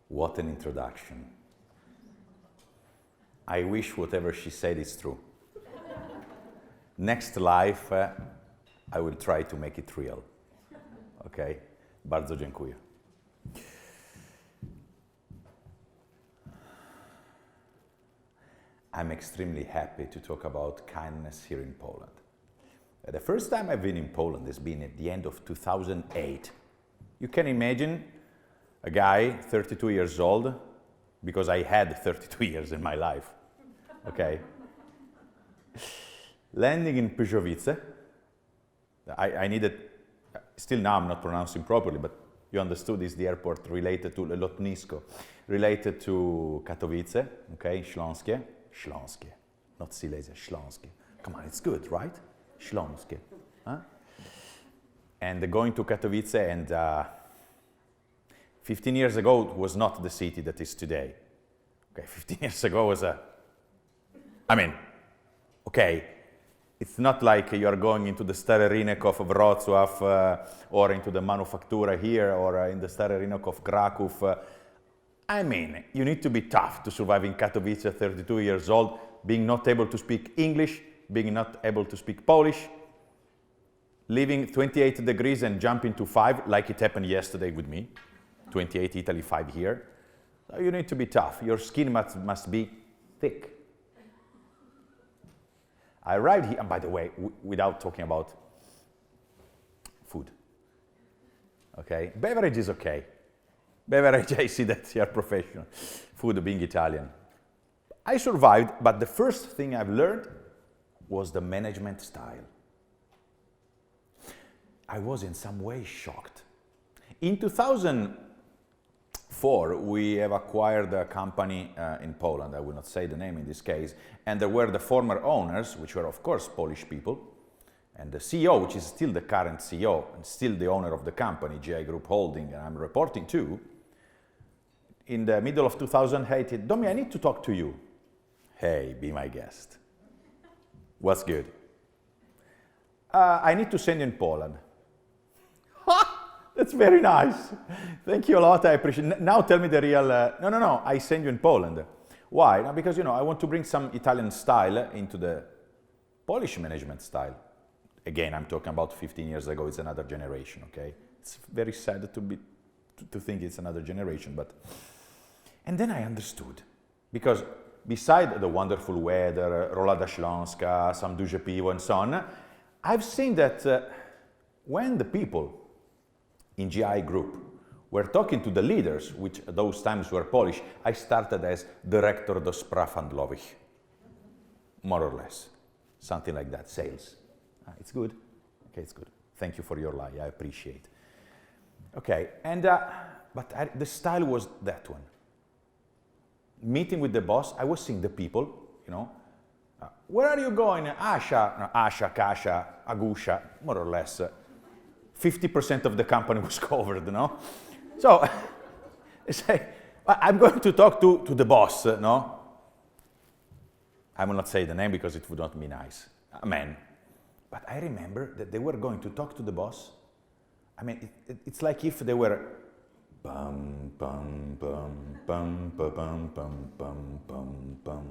What an introduction. I wish whatever she said is true. Next life, I will try to make it real. Okay? Bardzo dziękuję. I'm extremely happy to talk about kindness here in Poland. The first time I've been in Poland has been at the end of 2008. You can imagine a guy, 32 years old, because I had 32 years in my life, okay? Landing in Przechowice, I needed, still now I'm not pronouncing properly, but you understood is the airport related to lotnisko, related to Katowice, okay, Śląskie, not Silesia, Śląskie. Come on, it's good, right? Śląskie, huh? And going to Katowice and 15 years ago, it was not the city that is today. Okay, 15 years ago was it's not like you're going into the Stary Rynek of Wrocław or into the Manufaktura here or in the Stary Rynek of Kraków. You need to be tough to survive in Katowice at 32 years old, being not able to speak English, being not able to speak Polish, living 28 degrees and jumping to 5, like it happened yesterday with me. 28 Italy, 5 here. So you need to be tough. Your skin must be thick. I arrived here, and by the way, without talking about food. Okay, beverage is okay. Beverage, I see that you're professional. Food being Italian. I survived, but the first thing I've learned was the management style. I was in some way shocked. In 2004, we have acquired a company in Poland. I will not say the name in this case. And there were the former owners, which were, of course, Polish people. And the CEO, which is still the current CEO and still the owner of the company, GI Group Holding, and I'm reporting to, in the middle of 2008, Domi, I need to talk to you. Hey, be my guest. What's good? I need to send you in Poland. That's very nice. Thank you a lot. I appreciate it. Now tell me the real... No. I send you in Poland. Why? No, because, I want to bring some Italian style into the Polish management style. Again, I'm talking about 15 years ago. It's another generation, okay? It's very sad to think it's another generation, but... And then I understood. Because beside the wonderful weather, rolada śląska, some duże piwo, and so on, I've seen that when the people in GI Group were talking to the leaders, which at those times were Polish, I started as Dyrektor do Spraw Handlowych, more or less, something like that, sales. It's good? Okay, it's good. Thank you for your lie, I appreciate. Okay, and the style was that one. Meeting with the boss, I was seeing the people, where are you going? Asha, Kasha, Agusha, more or less. 50% of the company was covered, So, I say, I'm going to talk to the boss, no? I will not say the name because it would not be nice. Amen. But I remember that they were going to talk to the boss. It's like if they were bum, bum, bum, bum, bum, bum, bum, bum, bum, bum.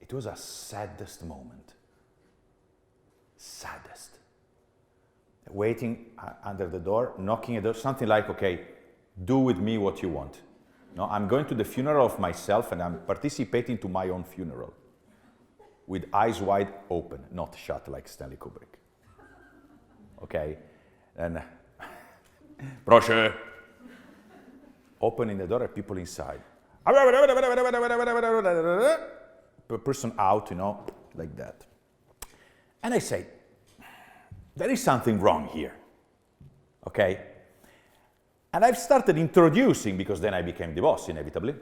It was a saddest moment. Saddest. Waiting under the door, knocking at the door, something like, okay, do with me what you want. No, I'm going to the funeral of myself and I'm participating to my own funeral. With eyes wide open, not shut like Stanley Kubrick. Okay, and proszę. Opening the door, people inside. Person out, like that. And I say, there is something wrong here, okay? And I've started introducing, because then I became the boss, inevitably.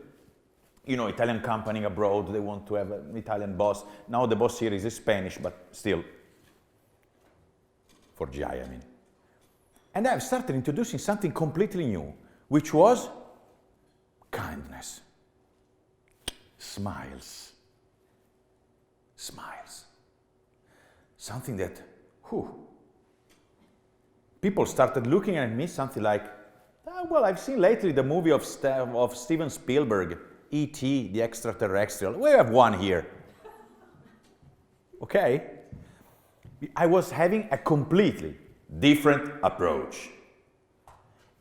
Italian company abroad, they want to have an Italian boss. Now the boss here is Spanish, but still, for GI, And I've started introducing something completely new, which was kindness. Smiles. Smiles. Something that, people started looking at me, something like, well, I've seen lately the movie of Steven Spielberg, E.T., the extraterrestrial. We have one here. Okay? I was having a completely different approach.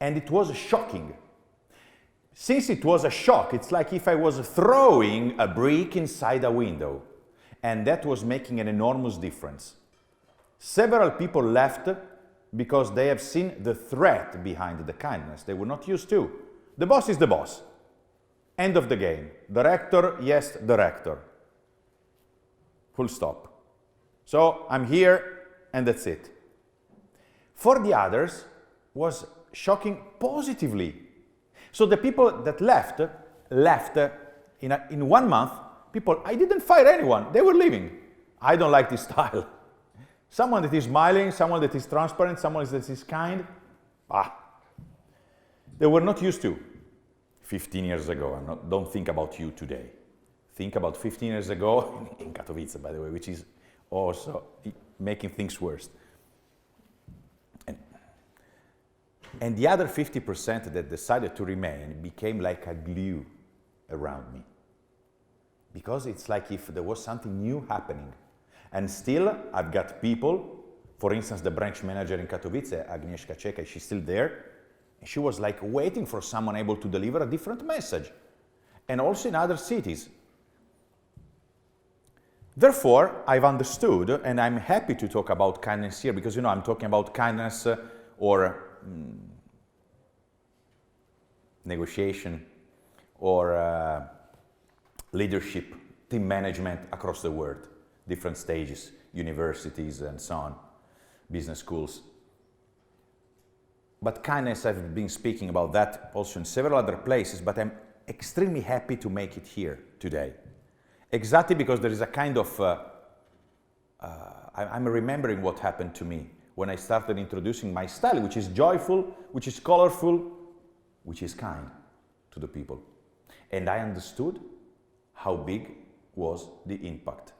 And it was shocking. Since it was a shock, it's like if I was throwing a brick inside a window. And that was making an enormous difference. Several people left because they have seen the threat behind the kindness. They were not used to. The boss is the boss. End of the game. Director, yes, director. Full stop. So I'm here, and that's it. For the others, was shocking positively. So the people that left in 1 month. People, I didn't fire anyone. They were leaving. I don't like this style. Someone that is smiling, someone that is transparent, someone that is kind. They were not used to 15 years ago. Don't think about you today. Think about 15 years ago in Katowice, by the way, which is also making things worse. And the other 50% that decided to remain became like a glue around me. Because it's like if there was something new happening. And still, I've got people, for instance, the branch manager in Katowice, Agnieszka Czeka, she's still there. And she was like waiting for someone able to deliver a different message. And also in other cities. Therefore, I've understood, and I'm happy to talk about kindness here, because, I'm talking about kindness or negotiation or leadership, team management across the world, different stages, universities and so on, business schools. But kindness, I've been speaking about that also in several other places, but I'm extremely happy to make it here today. Exactly because there is a kind of, I'm remembering what happened to me when I started introducing my style, which is joyful, which is colorful, which is kind to the people. And I understood how big was the impact.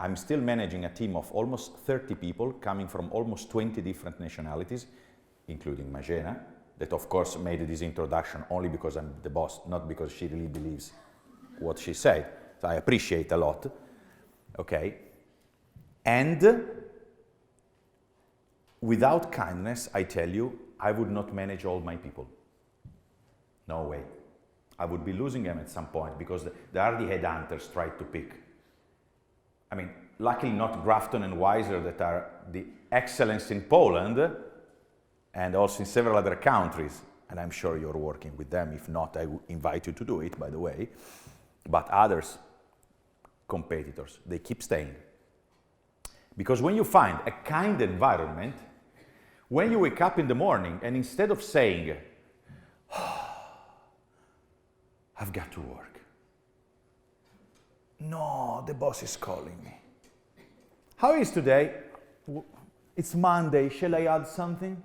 I'm still managing a team of almost 30 people coming from almost 20 different nationalities, including Magena, that of course made this introduction only because I'm the boss, not because she really believes what she said. So I appreciate a lot. Okay. And without kindness, I tell you, I would not manage all my people. No way. I would be losing them at some point because there are the headhunters tried to pick. I mean, luckily not Grafton and Weiser that are the excellence in Poland and also in several other countries. And I'm sure you're working with them. If not, I would invite you to do it, by the way. But others, competitors, they keep staying. Because when you find a kind environment, when you wake up in the morning and instead of saying, I've got to work. No, the boss is calling me. How is today? It's Monday. Shall I add something?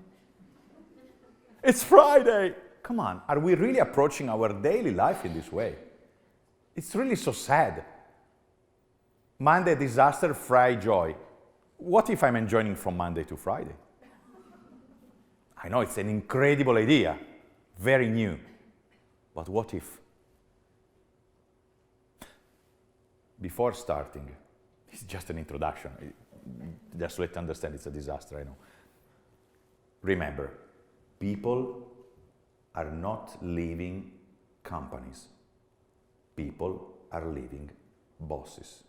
It's Friday. Come on, are we really approaching our daily life in this way? It's really so sad. Monday disaster, Friday joy. What if I'm enjoying from Monday to Friday? I know it's an incredible idea, very new. But what if? Before starting, it's just an introduction. Just let understand it's a disaster, I know. Remember, people are not leaving companies. People are leaving bosses.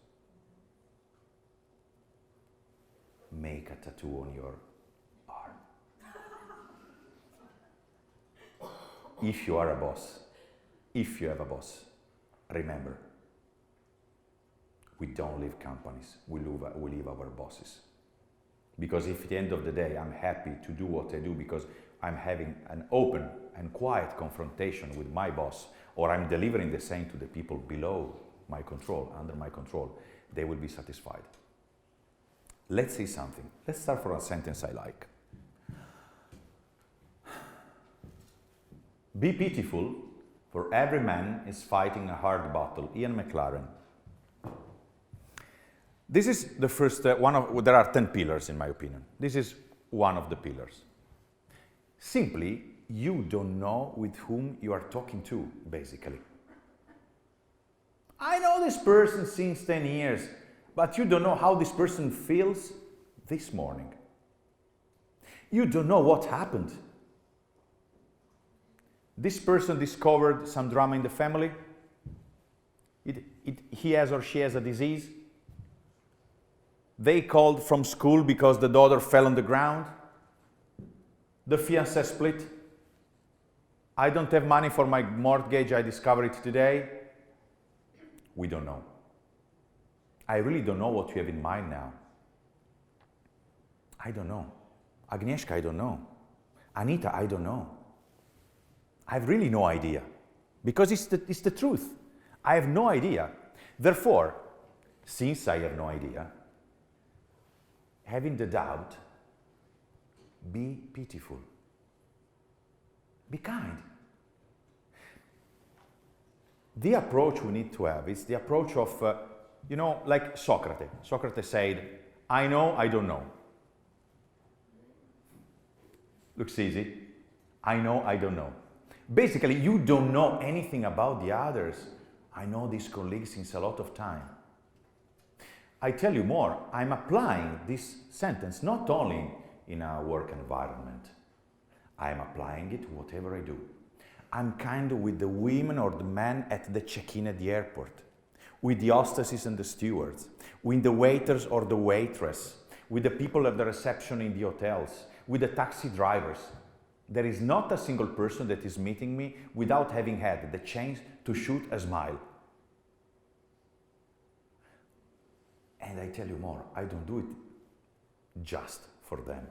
Make a tattoo on your arm. If you are a boss, if you have a boss, remember, we don't leave companies, we leave our bosses. Because if at the end of the day I'm happy to do what I do because I'm having an open and quiet confrontation with my boss, or I'm delivering the same to the people below my control, under my control, they will be satisfied. Let's say something. Let's start from a sentence I like. Be pitiful, for every man is fighting a hard battle. Ian McLaren. This is the first one of, there are 10 pillars in my opinion. This is one of the pillars. Simply, you don't know with whom you are talking to, basically. I know this person since 10 years, but you don't know how this person feels this morning. You don't know what happened. This person discovered some drama in the family. He has or she has a disease. They called from school because the daughter fell on the ground. The fiancé split. I don't have money for my mortgage, I discovered it today. We don't know. I really don't know what you have in mind now. I don't know. Agnieszka, I don't know. Anita, I don't know. I have really no idea. Because it's the truth. I have no idea. Therefore, since I have no idea, having the doubt, be pitiful. Be kind. The approach we need to have is the approach of, like Socrates. Socrates said, I know, I don't know. Looks easy. I know, I don't know. Basically, you don't know anything about the others. I know these colleagues since a lot of time. I tell you more, I'm applying this sentence not only in a work environment. I'm applying it whatever I do. I'm kind with the women or the men at the check-in at the airport, with the hostesses and the stewards, with the waiters or the waitress, with the people at the reception in the hotels, with the taxi drivers. There is not a single person that is meeting me without having had the chance to shoot a smile. And I tell you more, I don't do it just for them.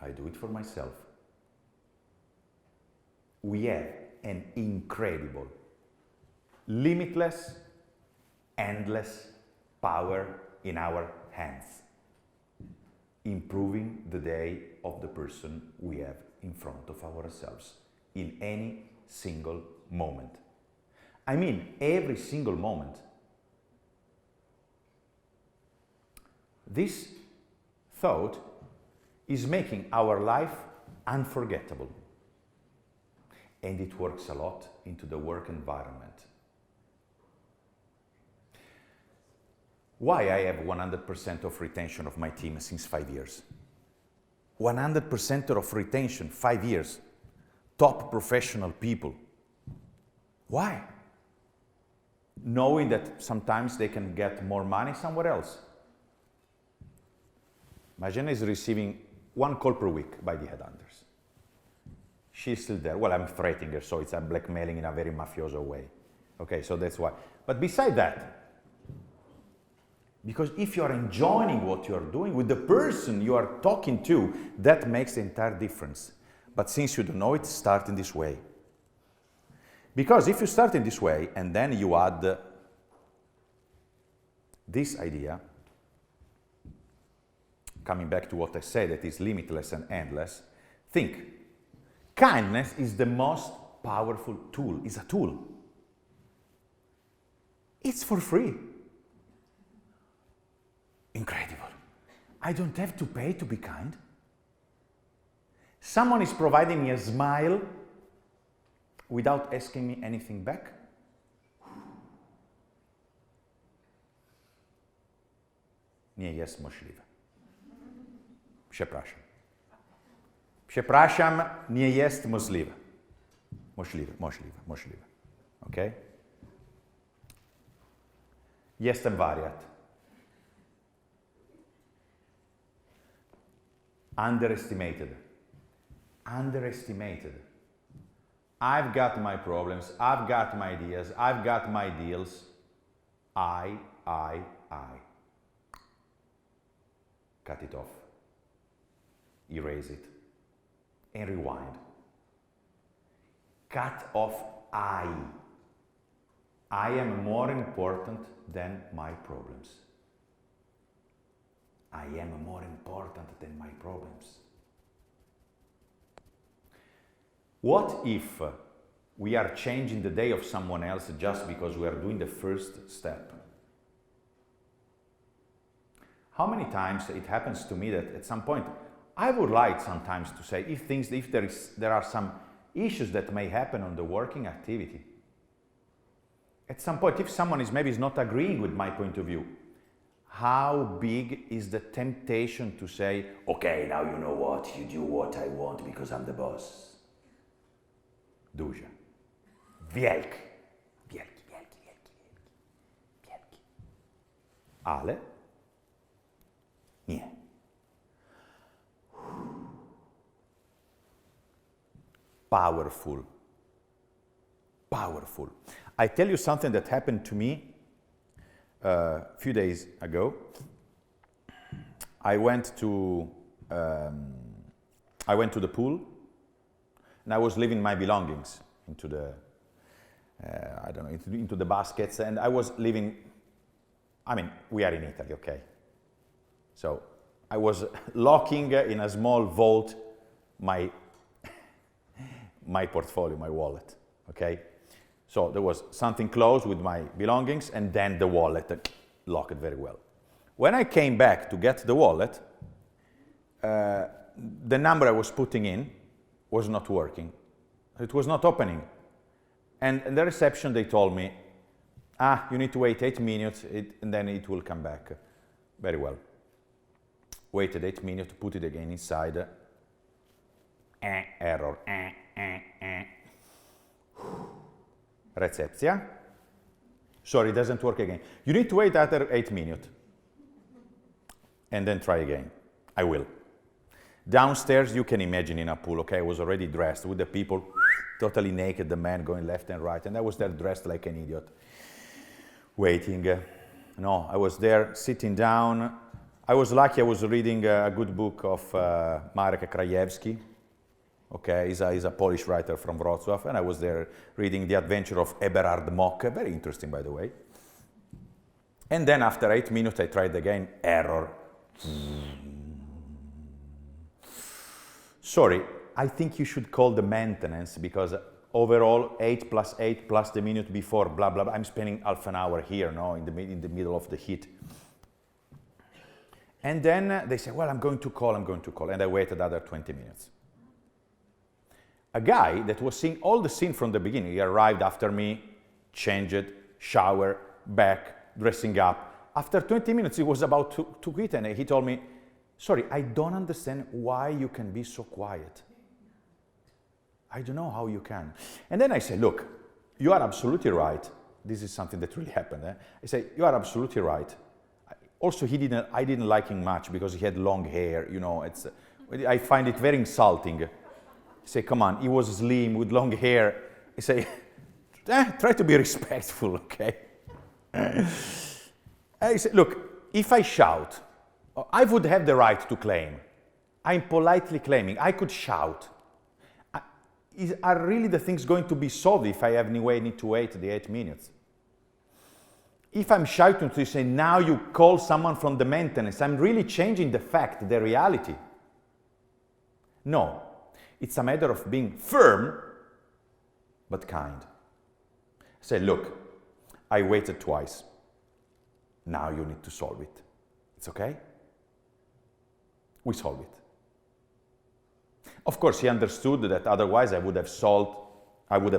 I do it for myself. We have an incredible, limitless, endless power in our hands, improving the day of the person we have in front of ourselves in any single moment. I mean, every single moment. This thought is making our life unforgettable. And it works a lot into the work environment. Why I have 100% of retention of my team since 5 years? 100% of retention, 5 years. Top professional people. Why? Knowing that sometimes they can get more money somewhere else. Magena is receiving 1 call per week by the headhunters. She's still there. Well, I'm threatening her, so I'm blackmailing in a very mafioso way. Okay, so that's why. But beside that, because if you are enjoying what you are doing with the person you are talking to, that makes the entire difference. But since you don't know it, start in this way. Because if you start in this way, and then you add this idea, coming back to what I said, that is limitless and endless, think. Kindness is the most powerful tool. It's a tool. It's for free. Incredible. I don't have to pay to be kind. Someone is providing me a smile without asking me anything back. Nie jest możliwe. Przepraszam. Przepraszam, nie jest możliwe. Możliwe. Ok? Jestem wariat. Underestimated. I've got my problems, I've got my ideas, I've got my deals. I. Cut it off. Erase it. And rewind. Cut off I. I am more important than my problems. I am more important than my problems. What if we are changing the day of someone else just because we are doing the first step. How many times it happens to me that at some point, I would like sometimes to say, if there are some issues that may happen on the working activity, at some point, if someone is not agreeing with my point of view, how big is the temptation to say, okay, now you know what, you do what I want because I'm the boss. Duże. Wielki. Ale nie. Powerful. I tell you something that happened to me a few days ago. I went to the pool, and I was leaving my belongings into the into the baskets, and I was leaving. I mean, we are in Italy, okay? So I was locking in a small vault my portfolio, my wallet, okay? So there was something close with my belongings, and then the wallet, locked very well. When I came back to get the wallet, the number I was putting in was not working. It was not opening. And in the reception, they told me, you need to wait 8 minutes, and then it will come back. Very well. Waited 8 minutes, put it again inside. Error. Recepcja. Sorry, it doesn't work again. You need to wait after 8 minutes. And then try again. I will. Downstairs, you can imagine in a pool, okay, I was already dressed with the people totally naked, the man going left and right, and I was there dressed like an idiot, waiting. No, I was there sitting down. I was lucky, I was reading a good book of Marek Krajewski. Okay, he's a Polish writer from Wrocław, and I was there reading The Adventure of Eberhard Mocke, very interesting, by the way. And then after 8 minutes, I tried again, error. Sorry, I think you should call the maintenance, because overall, 8 plus 8 plus the minute before, blah, blah, blah. I'm spending half an hour here, no, in the middle of the heat. And then they say, well, I'm going to call. And I waited another 20 minutes. A guy that was seeing all the scene from the beginning, he arrived after me, changed, shower, back, dressing up. After 20 minutes, he was about to quit, and he told me, sorry, I don't understand why you can be so quiet. I don't know how you can. And then I said, look, you are absolutely right. This is something that really happened. I say, you are absolutely right. Also, I didn't like him much because he had long hair, you know. I find it very insulting. I say, come on, he was slim with long hair. I say, try to be respectful, okay? I say, look, if I shout, I would have the right to claim. I'm politely claiming. I could shout. Are really the things going to be solved if I need to wait the 8 minutes? If I'm shouting to say, now you call someone from the maintenance, I'm really changing the fact, the reality. No. It's a matter of being firm, but kind. Say, look, I waited twice. Now you need to solve it. It's okay? We solve it. Of course, he understood that otherwise I would have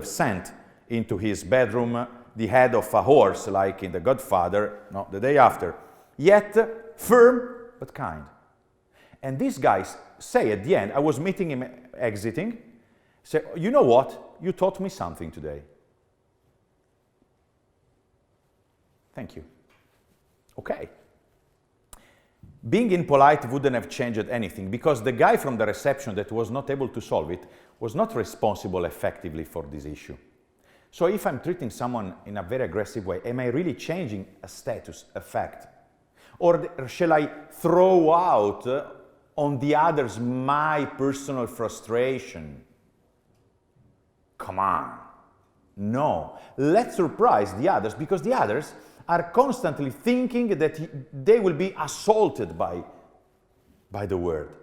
sent into his bedroom the head of a horse, like in The Godfather, no, the day after. Yet, firm, but kind. And these guys say at the end, I was meeting him exiting, say, you know what? You taught me something today. Thank you. Okay. Being impolite wouldn't have changed anything, because the guy from the reception that was not able to solve it was not responsible effectively for this issue. So if I'm treating someone in a very aggressive way, am I really changing a status, a fact? Or shall I throw out on the others my personal frustration? Come on. No. Let's surprise the others, because the others are constantly thinking that they will be assaulted by the word.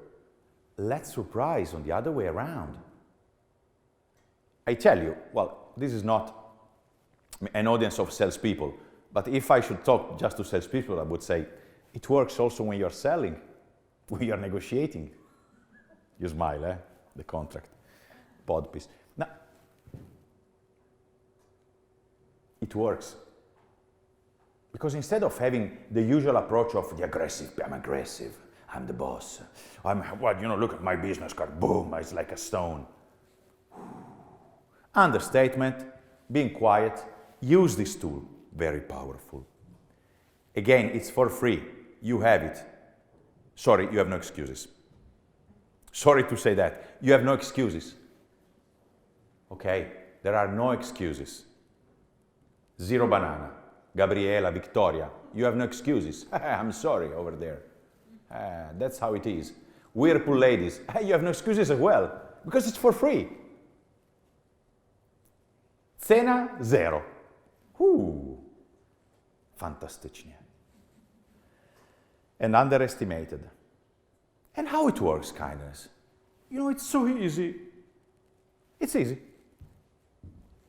Let's surprise on the other way around. I tell you, well, this is not an audience of salespeople, but if I should talk just to salespeople, I would say, it works also when you're selling, when you're negotiating. You smile, eh? The contract, pod piece. Now, it works. Because instead of having the usual approach of the aggressive, I'm aggressive, I'm the boss, look at my business card, boom, it's like a stone. Understatement, being quiet, use this tool, very powerful. Again, it's for free, you have it. Sorry, you have no excuses. Sorry to say that, you have no excuses. Okay, there are no excuses. Zero banana. Gabriela, Victoria, you have no excuses. I'm sorry over there. That's how it is. Whirlpool ladies, you have no excuses as well, because it's for free. Cena zero. Fantastycznie. And underestimated. And how it works, kindness? You know, it's so easy. It's easy.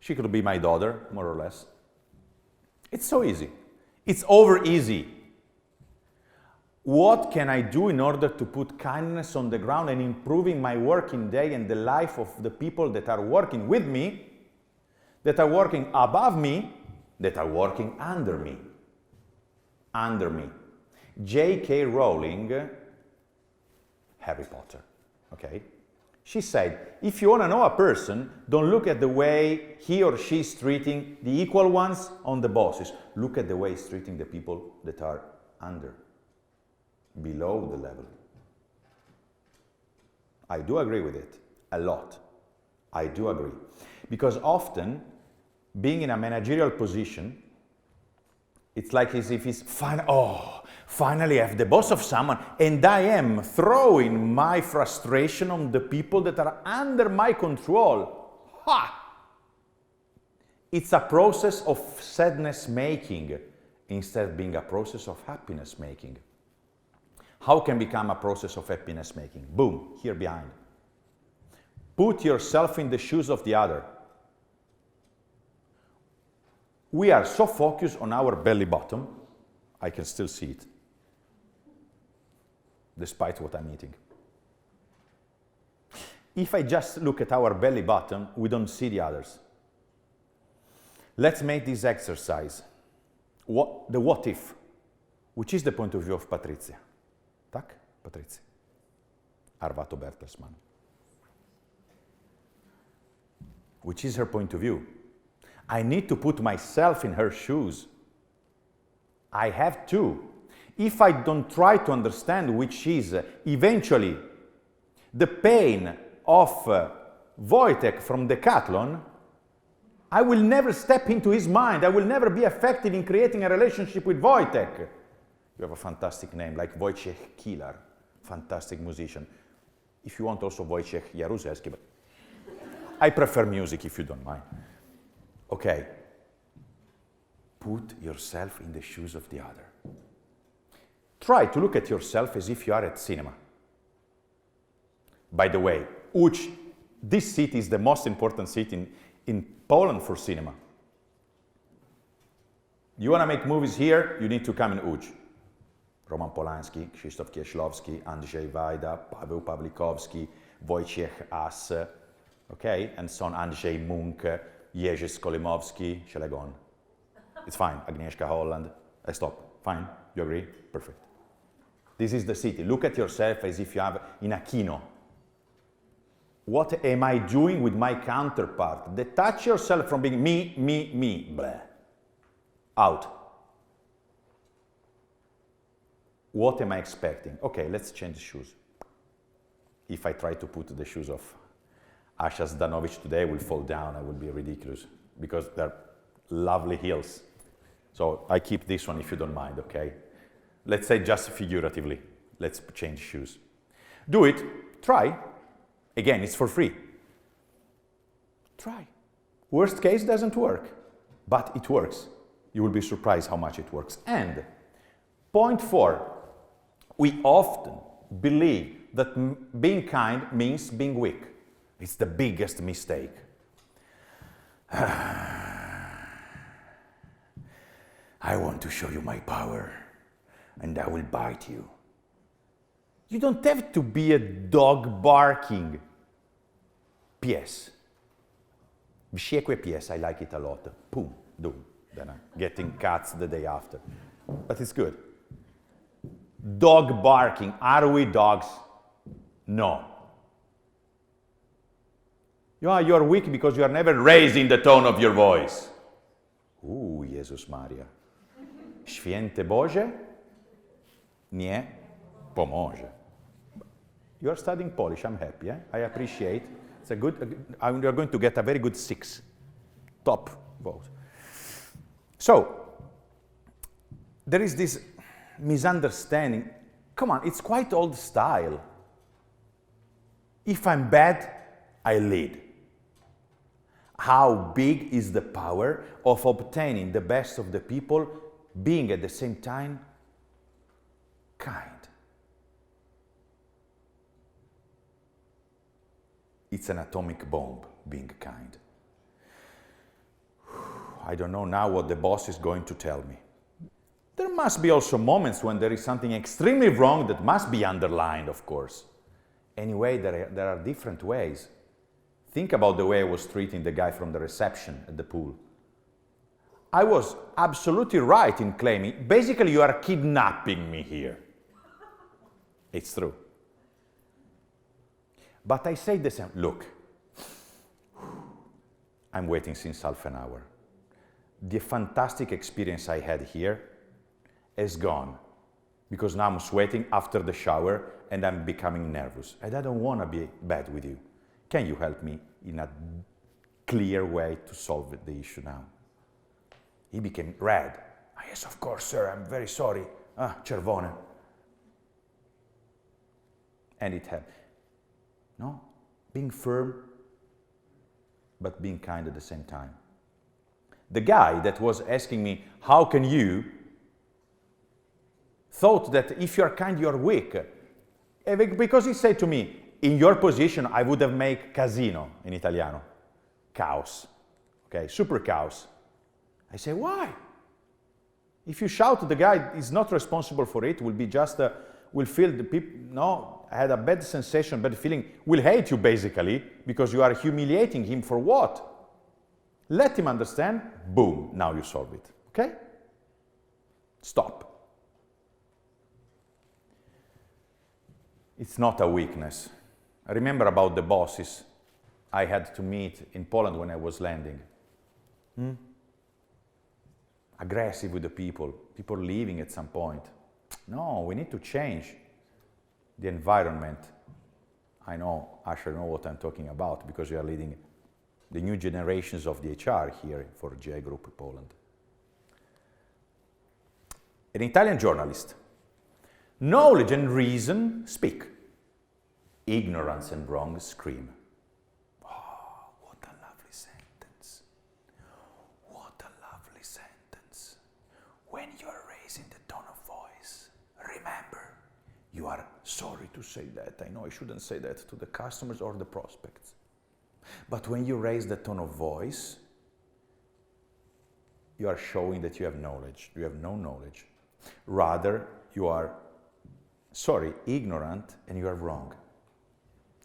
She could be my daughter, more or less. It's so easy. It's over easy. What can I do in order to put kindness on the ground and improving my working day and the life of the people that are working with me, that are working above me, that are working under me? Under me. J.K. Rowling, Harry Potter, okay? She said, if you want to know a person, don't look at the way he or she is treating the equal ones on the bosses. Look at the way he's treating the people that are under, below the level. I do agree with it, a lot. I do agree. Because often, being in a managerial position, it's like as if it's finally I have the boss of someone, and I am throwing my frustration on the people that are under my control. It's a process of sadness making instead of being a process of happiness making. How can become a process of happiness making? Boom, here behind. Put yourself in the shoes of the other. We are so focused on our belly button, I can still see it, despite what I'm eating. If I just look at our belly button, we don't see the others. Let's make this exercise. The what if, which is the point of view of Patrizia. Tak? Patrizia. Arvato Bertelsmann. Which is her point of view. I need to put myself in her shoes. I have to. If I don't try to understand which is eventually the pain of Wojtek from Decathlon, I will never step into his mind. I will never be effective in creating a relationship with Wojtek. You have a fantastic name, like Wojciech Kilar, fantastic musician. If you want also Wojciech Jaruzelski, but I prefer music if you don't mind. Okay. Put yourself in the shoes of the other. Try to look at yourself as if you are at cinema. By the way, Łódź, this city is the most important city in Poland for cinema. You want to make movies here, you need to come in Łódź. Roman Polanski, Krzysztof Kieślowski, Andrzej Wajda, Paweł Pawlikowski, Wojciech As, okay, and so on, Andrzej Munk, Jerzy Skolimowski, shall I go on? It's fine, Agnieszka Holland, I stop, fine, you agree? Perfect. This is the city. Look at yourself as if you have in a kino. What am I doing with my counterpart? Detach yourself from being me, blah. Out. What am I expecting? Okay, let's change shoes. If I try to put the shoes of Asha Zdanovic today, I will fall down, I will be ridiculous, because they're lovely heels. So I keep this one if you don't mind, okay? Let's say just figuratively, let's change shoes. Do it, try. Again, it's for free. Try. Worst case doesn't work, but it works. You will be surprised how much it works. And point 4, we often believe that being kind means being weak. It's the biggest mistake. I want to show you my power, and I will bite you. You don't have to be a dog barking. Pies. Wściekłe pies, I like it a lot. Boom, boom. Then I'm getting cats the day after. But it's good. Dog barking. Are we dogs? No. You're weak because you are never raising the tone of your voice. Jezus Maria. Święty Boże nie pomoże. You are studying Polish, I'm happy. I appreciate. It's a good, you're going to get a very good 6. Top vote. So, there is this misunderstanding. Come on, it's quite old style. If I'm bad, I lead. How big is the power of obtaining the best of the people, being at the same time kind? It's an atomic bomb, being kind. I don't know now what the boss is going to tell me. There must be also moments when there is something extremely wrong that must be underlined, of course. Anyway, there are different ways. Think about the way I was treating the guy from the reception at the pool. I was absolutely right in claiming, basically you are kidnapping me here. It's true. But I say the same, look, I'm waiting since half an hour. The fantastic experience I had here is gone because now I'm sweating after the shower and I'm becoming nervous. And I don't want to be bad with you. Can you help me in a clear way to solve the issue now? He became red. Yes, of course, sir, I'm very sorry. Cervone. And it happened. No, being firm, but being kind at the same time. The guy that was asking me, how can you, thought that if you're kind, you're weak. Because he said to me, in your position, I would have made casino in Italiano. Chaos. Okay, super chaos. I say, why? If you shout, the guy is not responsible for it, will be just, will feel the people, no, I had a bad sensation, bad feeling, will hate you basically, because you are humiliating him for what? Let him understand, boom, now you solve it, okay? Stop. It's not a weakness. I remember about the bosses I had to meet in Poland when I was landing. Aggressive with the people leaving at some point. No, we need to change the environment. I know, Asher, know what I'm talking about because you are leading the new generations of the HR here for GI Group Poland. An Italian journalist. Knowledge and reason speak. Ignorance and wrong scream. Oh, what a lovely sentence. What a lovely sentence. When you are raising the tone of voice, remember, you are sorry to say that. I know I shouldn't say that to the customers or the prospects. But when you raise the tone of voice, you are showing that you have knowledge. You have no knowledge. Rather, you are ignorant, and you are wrong.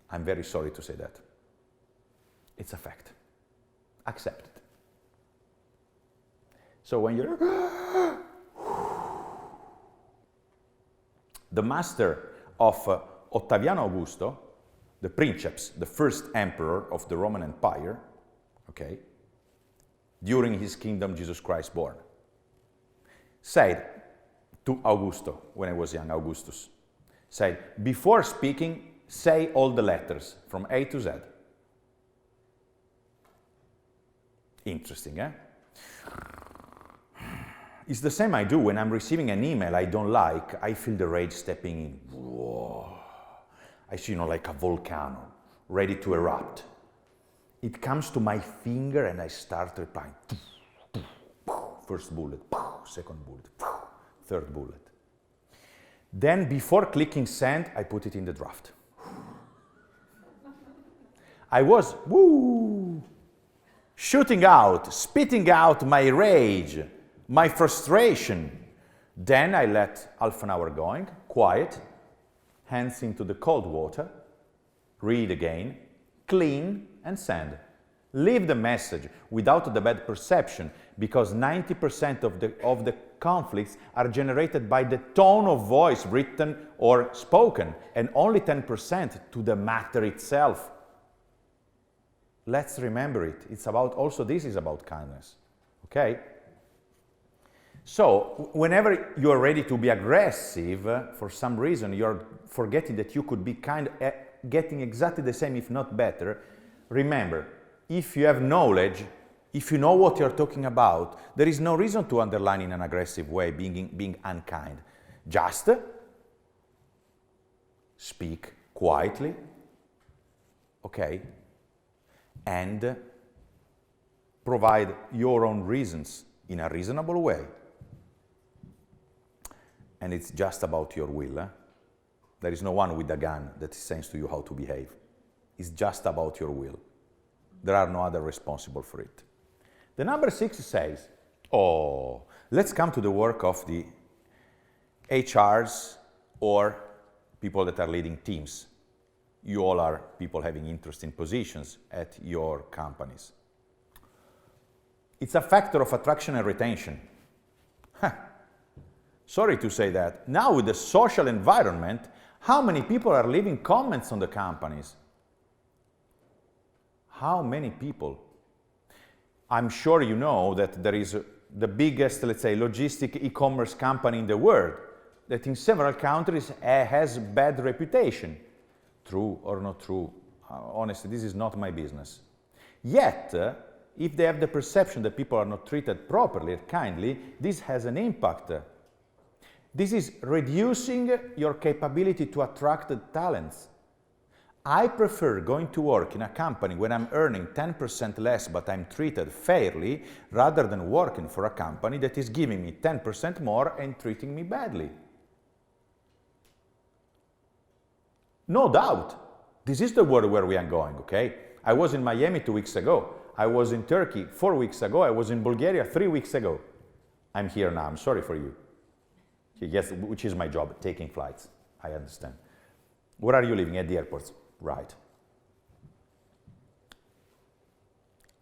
I'm very sorry to say that. It's a fact. Accept it. So when you're... The master of Ottaviano Augusto, the princeps, the first emperor of the Roman Empire, okay, during his kingdom, Jesus Christ born, said to Augusto, when I was young, Augustus, said, before speaking, say all the letters from A to Z. Interesting, eh? It's the same I do when I'm receiving an email I don't like. I feel the rage stepping in. Whoa. I see, like a volcano, ready to erupt. It comes to my finger and I start replying. First bullet, second bullet, third bullet. Then before clicking send, I put it in the draft. I was, shooting out, spitting out my rage, my frustration. Then I let half an hour going, quiet, hands into the cold water, read again, clean and send. Leave the message without the bad perception, because 90% of the conflicts are generated by the tone of voice written or spoken, and only 10% to the matter itself. Let's remember it. It's about, also this is about kindness, okay? So, whenever you're ready to be aggressive, for some reason you're forgetting that you could be kind, getting exactly the same, if not better, remember, if you have knowledge, if you know what you're talking about, there is no reason to underline in an aggressive way, being unkind. Just speak quietly, okay, and provide your own reasons in a reasonable way. And it's just about your will. There is no one with a gun that says to you how to behave. It's just about your will. There are no other responsible for it. The number 6 says, let's come to the work of the HRs or people that are leading teams. You all are people having interesting positions at your companies. It's a factor of attraction and retention. Sorry to say that. Now with the social environment, how many people are leaving comments on the companies? How many people? I'm sure you know that there is the biggest, let's say, logistic e-commerce company in the world that in several countries has bad reputation. True or not true? Honestly, this is not my business. Yet, if they have the perception that people are not treated properly and kindly, this has an impact. This is reducing your capability to attract the talents. I prefer going to work in a company when I'm earning 10% less but I'm treated fairly, rather than working for a company that is giving me 10% more and treating me badly. No doubt, this is the world where we are going, okay? I was in Miami 2 weeks ago. I was in Turkey 4 weeks ago. I was in Bulgaria 3 weeks ago. I'm here now, I'm sorry for you. Yes, which is my job, taking flights, I understand. Where are you living? At the airports. Right.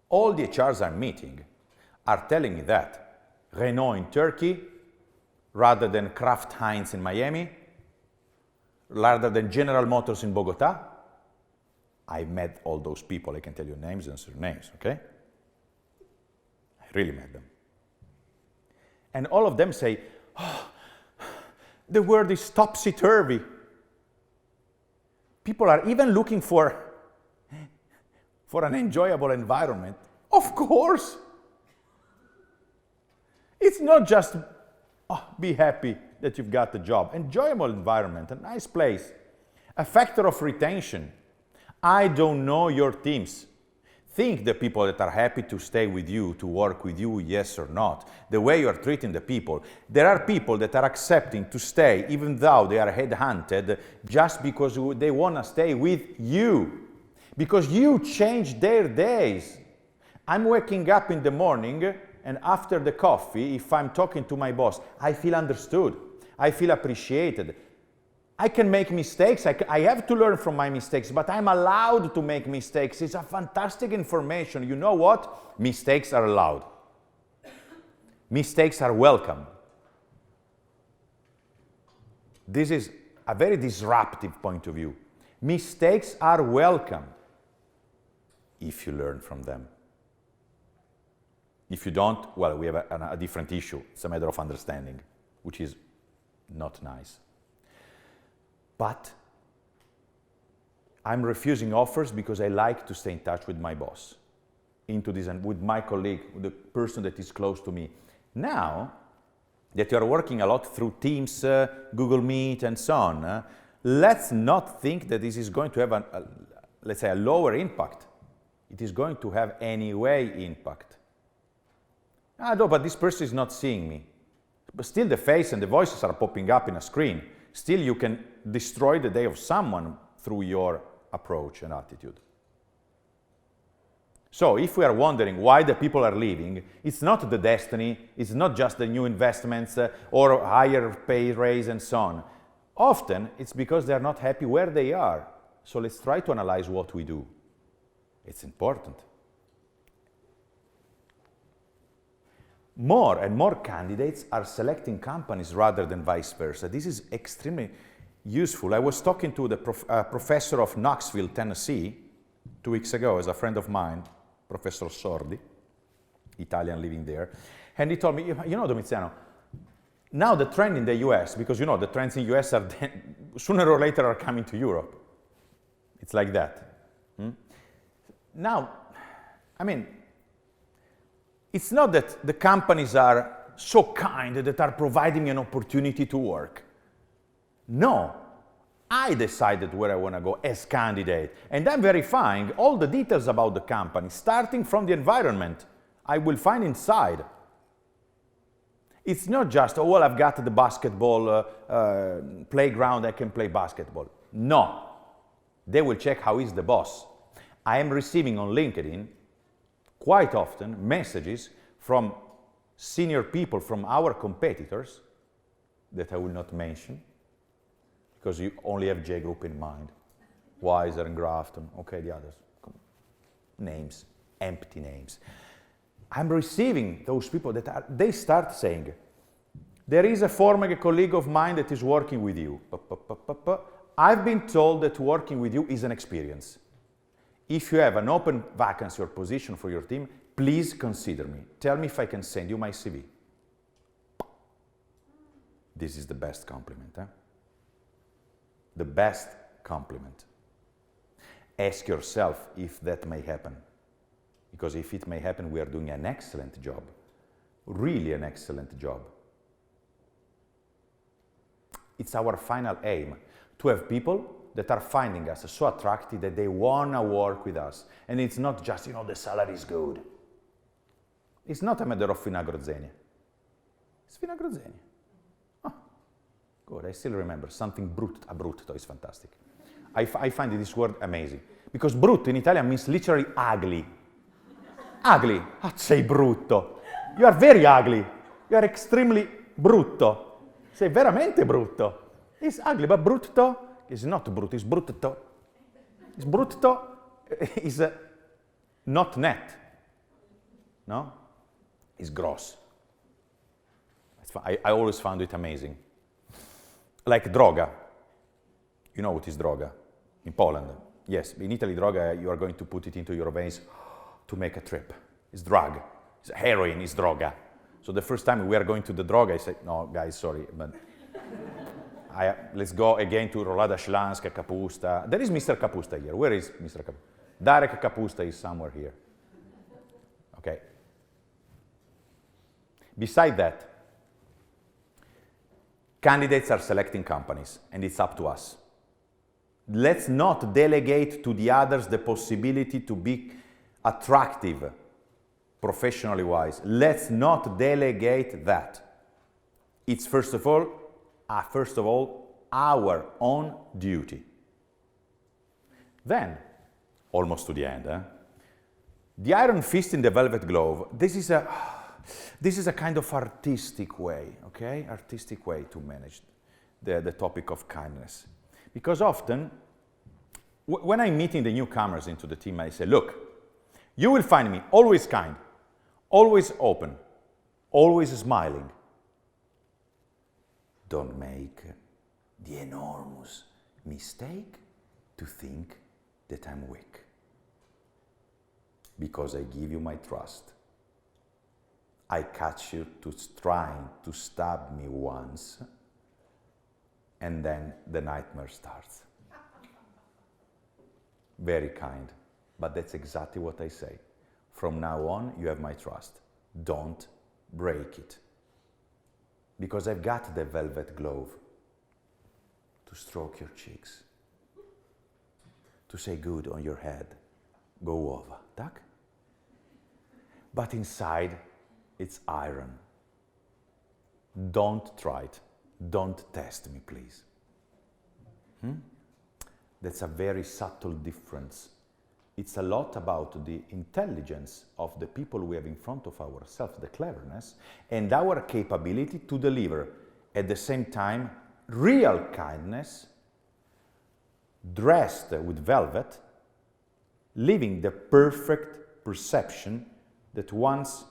All the HRs I'm meeting are telling me that Renault in Turkey, rather than Kraft Heinz in Miami, rather than General Motors in Bogota. I met all those people, I can tell you names and surnames, okay? I really met them. And all of them say, the world is topsy-turvy. People are even looking for an enjoyable environment. Of course. It's not just be happy that you've got the job. Enjoyable environment, a nice place. A factor of retention. I don't know your teams. Think the people that are happy to stay with you, to work with you, yes or not. The way you are treating the people. There are people that are accepting to stay even though they are headhunted just because they want to stay with you. Because you change their days. I'm waking up in the morning and after the coffee, if I'm talking to my boss, I feel understood. I feel appreciated. I can make mistakes, I have to learn from my mistakes, but I'm allowed to make mistakes. It's a fantastic information. You know what? Mistakes are allowed. Mistakes are welcome. This is a very disruptive point of view. Mistakes are welcome if you learn from them. If you don't, well, we have a different issue. It's a matter of understanding, which is not nice. But I'm refusing offers because I like to stay in touch with my boss, with my colleague, with the person that is close to me. Now that you are working a lot through Teams, Google Meet, and so on, let's not think that this is going to have let's say, a lower impact. It is going to have anyway impact. No, but this person is not seeing me. But still the face and the voices are popping up in a screen. Still you can destroy the day of someone through your approach and attitude. So if we are wondering why the people are leaving, it's not the destiny, it's not just the new investments or higher pay raise and so on. Often it's because they are not happy where they are. So let's try to analyze what we do. It's important. More and more candidates are selecting companies rather than vice versa. This is extremely useful. I was talking to the professor of Knoxville, Tennessee, 2 weeks ago, as a friend of mine, Professor Sordi, Italian living there, and he told me, you know, Domiziano, now the trend in the US, because you know the trends in the US are sooner or later are coming to Europe. It's like that. Now, I mean, it's not that the companies are so kind that are providing me an opportunity to work. No, I decided where I want to go as candidate, and I'm verifying all the details about the company, starting from the environment I will find inside. It's not just, oh, well, I've got the basketball playground, I can play basketball. No, they will check how is the boss. I am receiving on LinkedIn quite often messages from senior people from our competitors that I will not mention because you only have J Group in mind. Weiser and Grafton, okay, the others. Names, empty names. I'm receiving those people that they start saying, there is a former colleague of mine that is working with you. I've been told that working with you is an experience. If you have an open vacancy or position for your team, please consider me. Tell me if I can send you my CV. This is the best compliment. The best compliment. Ask yourself if that may happen. Because if it may happen, we are doing an excellent job. Really an excellent job. It's our final aim, to have people that are finding us so attractive that they want to work with us. And it's not just, you know, the salary is good. It's not a matter of wynagrodzenie. It's wynagrodzenie. Oh, good, I still remember something brutto is fantastic. I find this word amazing. Because brutto in Italian means literally ugly. Ugly. Sei brutto. You are very ugly. You are extremely brutto. Sei veramente brutto. It's ugly, but brutto is not brutto, it's brutto. It's brutto is not net. No? It's gross. I always found it amazing. Like droga. You know what is droga? In Poland. Yes, in Italy, droga, you are going to put it into your veins to make a trip. It's drug. It's heroin, it's droga. So the first time we are going to the droga, I said, no, guys, sorry, but let's go again to Rolada Śląska, Kapusta. There is Mr. Kapusta here. Where is Mr. Kapusta? Darek Kapusta is somewhere here. Okay. Beside that, candidates are selecting companies, and it's up to us. Let's not delegate to the others the possibility to be attractive, professionally wise. Let's not delegate that. It's first of all, our own duty. Then, almost to the end, the iron fist in the velvet glove, this is a kind of artistic way, okay? Artistic way to manage the topic of kindness. Because often, when I'm meeting the newcomers into the team, I say, look, you will find me always kind, always open, always smiling. Don't make the enormous mistake to think that I'm weak. Because I give you my trust. I catch you trying to stab me once, and then the nightmare starts. Very kind, but that's exactly what I say. From now on, you have my trust. Don't break it. Because I've got the velvet glove to stroke your cheeks, to say good on your head, go over, tak? But inside, it's iron. Don't try it. Don't test me, please. That's a very subtle difference It's a lot about the intelligence of the people we have in front of ourselves, the cleverness, and our capability to deliver at the same time real kindness, dressed with velvet, living the perfect perception that once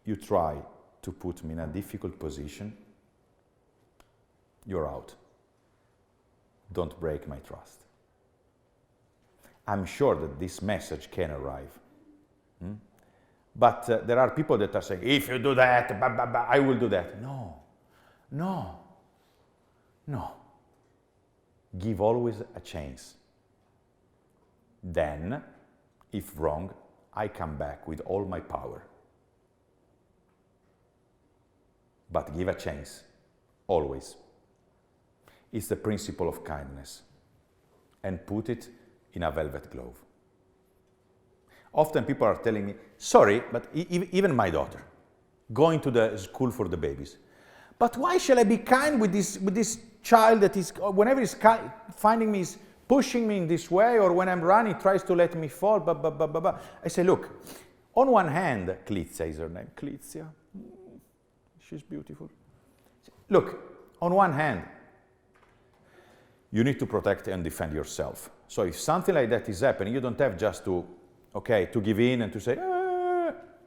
you try to put me in a difficult position, you're out. Don't break my trust. I'm sure that this message can arrive. But there are people that are saying, if you do that, I will do that. No. Give always a chance. Then, if wrong, I come back with all my power. But give a chance, always. It's the principle of kindness. And put it in a velvet glove. Often people are telling me, sorry, but even my daughter, going to the school for the babies. But why shall I be kind with this child that is, whenever he's finding me, is pushing me in this way, or when I'm running, tries to let me fall, I say, look, on one hand, Clizia is her name, Clizia, she's beautiful. Look, on one hand, you need to protect and defend yourself. So if something like that is happening, you don't have just to, to give in and to say,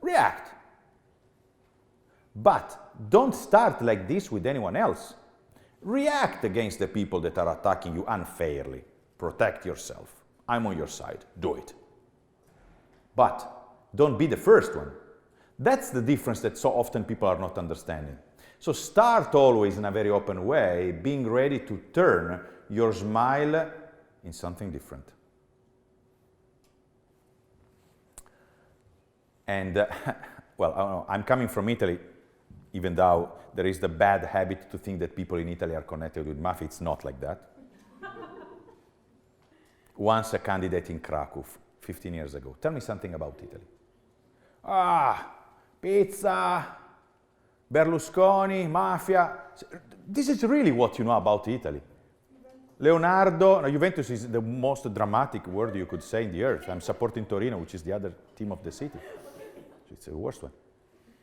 react. But don't start like this with anyone else. React against the people that are attacking you unfairly. Protect yourself. I'm on your side. Do it. But don't be the first one. That's the difference that so often people are not understanding. So start always in a very open way, being ready to turn your smile in something different. And, well, I'm coming from Italy, even though there is the bad habit to think that people in Italy are connected with mafia. It's not like that. Once a candidate in Krakow, 15 years ago. Tell me something about Italy. Pizza, Berlusconi, mafia. This is really what you know about Italy. Leonardo, Juventus is the most dramatic word you could say in the earth. I'm supporting Torino, which is the other team of the city. It's the worst one.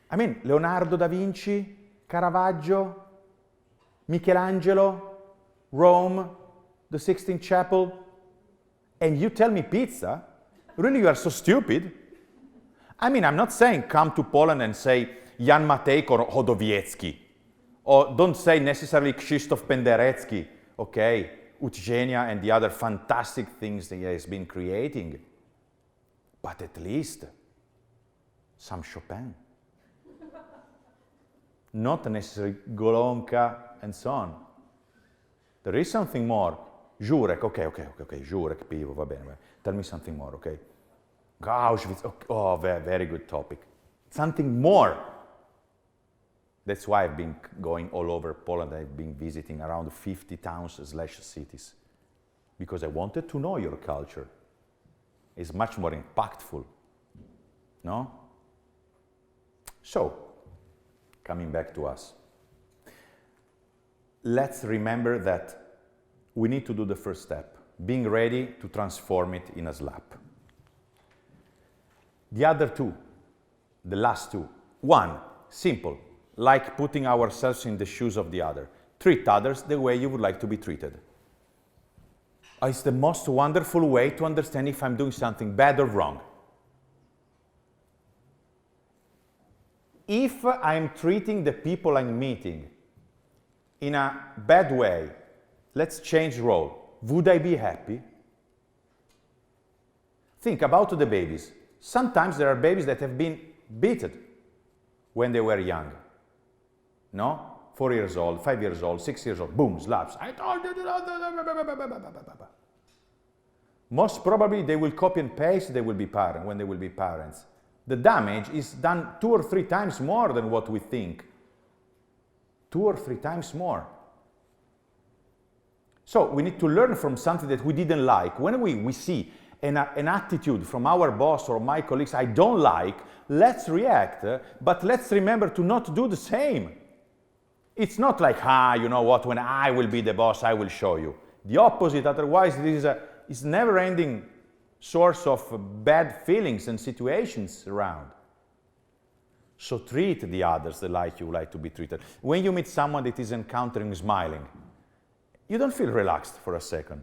I mean, Leonardo da Vinci, Caravaggio, Michelangelo, Rome, the Sixtine Chapel, and you tell me pizza? Really, you are so stupid? I mean, I'm not saying come to Poland and say Jan Matejko or Chodowiecki, or don't say necessarily Krzysztof Penderecki, Eugenia and the other fantastic things that he has been creating, but at least some Chopin. Not necessarily Golonka and so on. There is something more. Jurek, okay. Jurek, pivo, va bene. Tell me something more, okay? Auschwitz, very good topic. Something more. That's why I've been going all over Poland. I've been visiting around 50 towns/cities. Because I wanted to know your culture. It's much more impactful. No? So, coming back to us. Let's remember that we need to do the first step, being ready to transform it in a slap. The other two, the last two. One, simple, like putting ourselves in the shoes of the other. Treat others the way you would like to be treated. It's the most wonderful way to understand if I'm doing something bad or wrong. If I'm treating the people I'm meeting in a bad way, let's change role. Would I be happy? Think about the babies. Sometimes there are babies that have been beaten when they were young. No? 4 years old, 5 years old, 6 years old, boom, slaps. I told you. Most probably they will copy and paste, they will be parents when they will be parents. The damage is done 2 or 3 times more than what we think. 2 or 3 times more. So we need to learn from something that we didn't like. When we see an attitude from our boss or my colleagues I don't like, let's react, but let's remember to not do the same. It's not like, you know what, when I will be the boss, I will show you. The opposite, otherwise this is never-ending source of bad feelings and situations around. So treat the others like you like to be treated. When you meet someone that is encountering smiling, you don't feel relaxed for a second.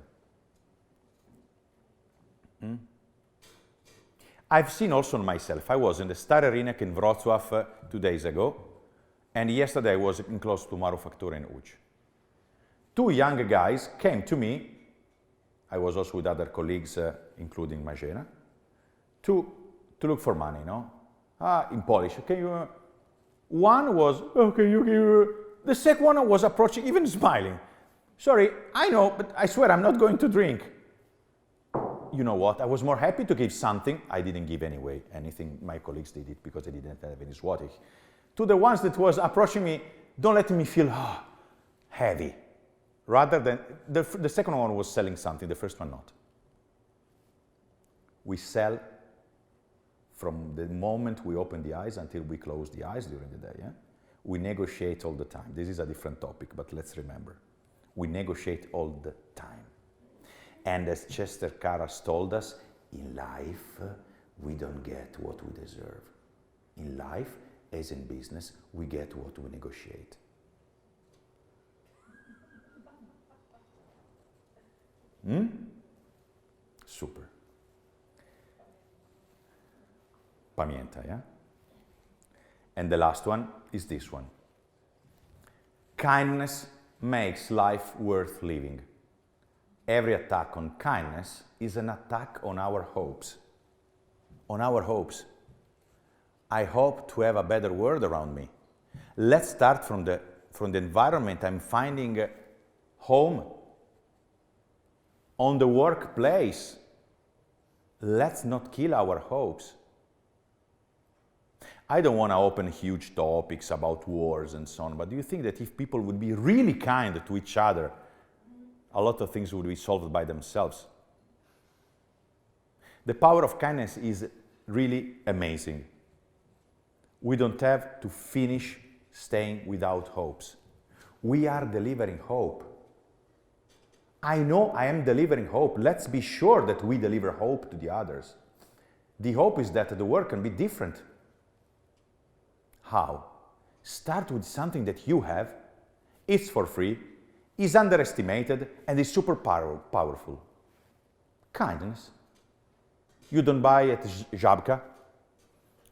I've seen also on myself. I was in the Star Arena in Wrocław 2 days ago, and yesterday I was in close to Manufactura in Łódź. 2 young guys came to me. I was also with other colleagues, including Magena, to look for money, no? In Polish. Can you? One was, okay, the second one was approaching, even smiling. Sorry, I know, but I swear I'm not going to drink. You know what? I was more happy to give something. I didn't give anyway anything. My colleagues did it because they didn't have any złotych. To the ones that was approaching me, don't let me feel heavy. Rather than, the second one was selling something, the first one not. We sell from the moment we open the eyes until we close the eyes during the day. Yeah? We negotiate all the time. This is a different topic, but let's remember. We negotiate all the time. And as Chester Karas told us, in life, we don't get what we deserve. In life, as in business, we get what we negotiate. Super. Pamiętaj, yeah? And the last one is this one. Kindness makes life worth living. Every attack on kindness is an attack on our hopes. On our hopes. I hope to have a better world around me. Let's start from the environment I'm finding home. On the workplace. Let's not kill our hopes. I don't want to open huge topics about wars and so on, but do you think that if people would be really kind to each other, a lot of things would be solved by themselves? The power of kindness is really amazing. We don't have to finish staying without hopes. We are delivering hope. I know I am delivering hope. Let's be sure that we deliver hope to the others. The hope is that the work can be different. How? Start with something that you have, it's for free, is underestimated, and is super powerful. Kindness. You don't buy at Żabka.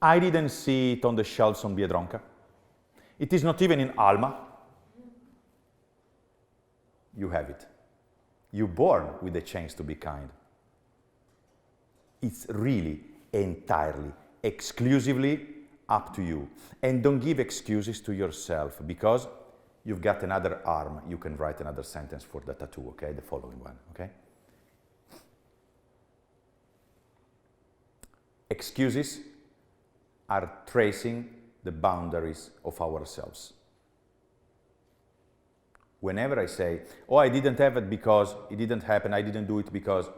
I didn't see it on the shelves on Biedronka. It is not even in Alma. You have it. You're born with the chance to be kind. It's really, entirely, exclusively up to you. And don't give excuses to yourself, because you've got another arm. You can write another sentence for the tattoo, okay? The following one, okay? Excuses are tracing the boundaries of ourselves. Whenever I say, oh, I didn't have it because it didn't happen, I didn't do it because,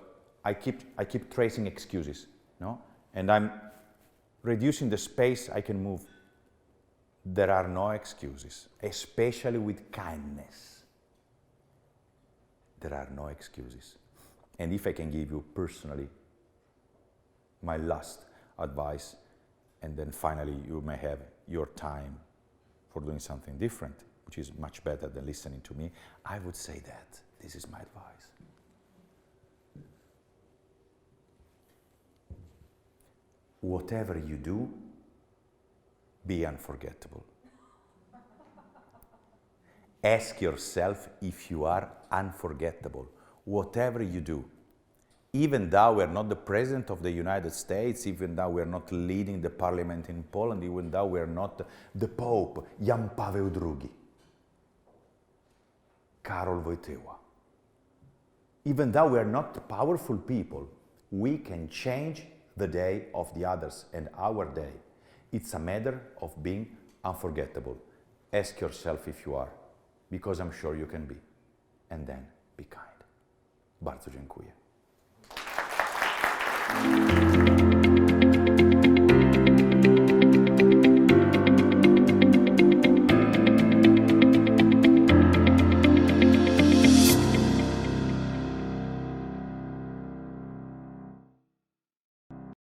I keep tracing excuses, no? And I'm reducing the space I can move. There are no excuses, especially with kindness. There are no excuses. And if I can give you personally my last advice, and then finally you may have your time for doing something different, which is much better than listening to me, I would say that this is my advice. Whatever you do, be unforgettable. Ask yourself if you are unforgettable. Whatever you do, even though we're not the President of the United States, even though we're not leading the parliament in Poland, even though we're not the Pope, Jan Paweł II, Karol Wojtyła. Even though we're not powerful people, we can change the day of the others and our day. It's a matter of being unforgettable. Ask yourself if you are, because I'm sure you can be. And then be kind. Bardzo dziękuję.